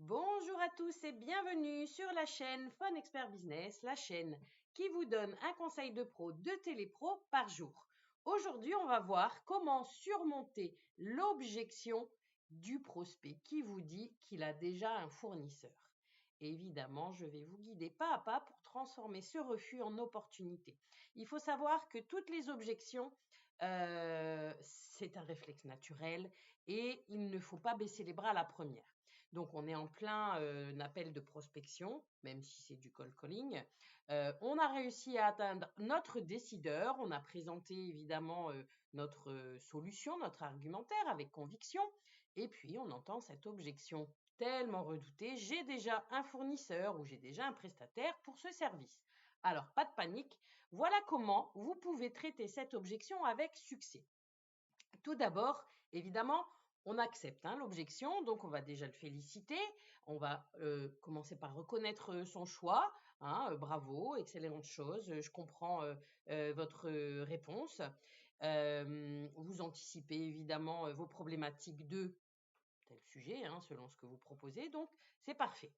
Bonjour à tous et bienvenue sur la chaîne Fun Expert Business, la chaîne qui vous donne un conseil de pro de télépro par jour. Aujourd'hui, on va voir comment surmonter l'objection du prospect qui vous dit qu'il a déjà un fournisseur. Et évidemment, je vais vous guider pas à pas pour transformer ce refus en opportunité. Il faut savoir que toutes les objections, c'est un réflexe naturel et il ne faut pas baisser les bras à la première. Donc, on est en plein appel de prospection, même si c'est du cold calling. On a réussi à atteindre notre décideur. On a présenté évidemment notre solution, notre argumentaire avec conviction. Et puis, on entend cette objection tellement redoutée. J'ai déjà un fournisseur ou j'ai déjà un prestataire pour ce service. Alors, pas de panique. Voilà comment vous pouvez traiter cette objection avec succès. Tout d'abord, évidemment, on accepte l'objection, donc on va déjà le féliciter. On va commencer par reconnaître son choix. Bravo, excellente chose. Je comprends votre réponse. Vous anticipez évidemment vos problématiques de tel sujet, selon ce que vous proposez, donc c'est parfait.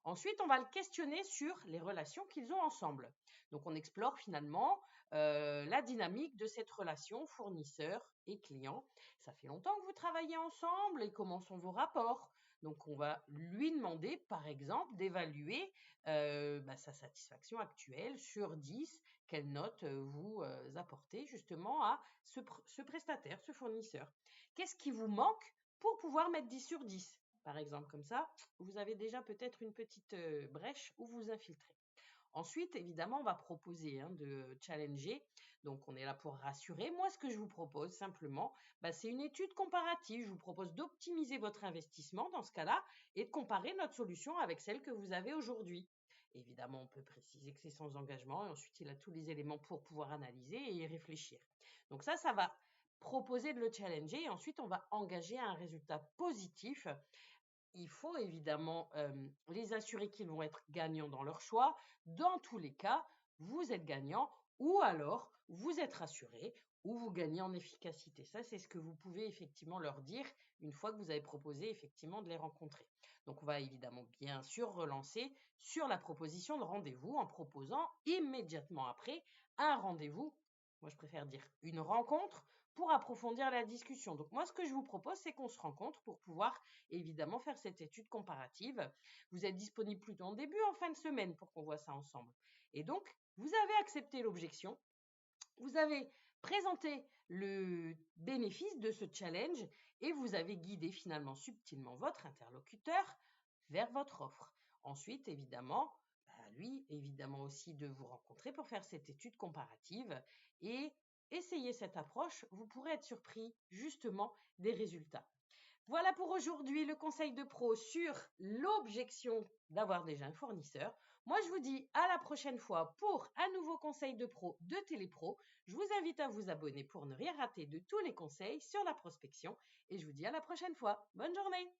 Ensuite, on va le questionner sur les relations qu'ils ont ensemble. Donc, on explore finalement la dynamique de cette relation fournisseur et client. Ça fait longtemps que vous travaillez ensemble et comment sont vos rapports? Donc, on va lui demander, par exemple, d'évaluer sa satisfaction actuelle sur 10. Quelle note vous apportez justement à ce prestataire, ce fournisseur? Qu'est-ce qui vous manque pour pouvoir mettre 10 sur 10, par exemple, comme ça, vous avez déjà peut-être une petite brèche où vous infiltrez. Ensuite, évidemment, on va proposer de challenger. Donc, on est là pour rassurer. Moi, ce que je vous propose simplement, c'est une étude comparative. Je vous propose d'optimiser votre investissement dans ce cas-là et de comparer notre solution avec celle que vous avez aujourd'hui. Évidemment, on peut préciser que c'est sans engagement et ensuite, il a tous les éléments pour pouvoir analyser et y réfléchir. Donc ça va proposer de le challenger et ensuite, on va engager un résultat positif. Il faut évidemment les assurer qu'ils vont être gagnants dans leur choix. Dans tous les cas, vous êtes gagnant ou alors vous êtes rassuré ou vous gagnez en efficacité. Ça, c'est ce que vous pouvez effectivement leur dire une fois que vous avez proposé effectivement de les rencontrer. Donc, on va évidemment bien sûr relancer sur la proposition de rendez-vous en proposant immédiatement après un rendez-vous. Moi, je préfère dire une rencontre pour approfondir la discussion. Donc, moi, ce que je vous propose, c'est qu'on se rencontre pour pouvoir évidemment faire cette étude comparative. Vous êtes disponible plutôt en début, en fin de semaine pour qu'on voit ça ensemble. Et donc, vous avez accepté l'objection, vous avez présenté le bénéfice de ce challenge et vous avez guidé finalement subtilement votre interlocuteur vers votre offre. Ensuite, évidemment, lui, évidemment aussi de vous rencontrer pour faire cette étude comparative et essayez cette approche, vous pourrez être surpris justement des résultats. Voilà pour aujourd'hui le conseil de pro sur l'objection d'avoir déjà un fournisseur. Moi, je vous dis à la prochaine fois pour un nouveau conseil de pro de Télépro. Je vous invite à vous abonner pour ne rien rater de tous les conseils sur la prospection et je vous dis à la prochaine fois. Bonne journée!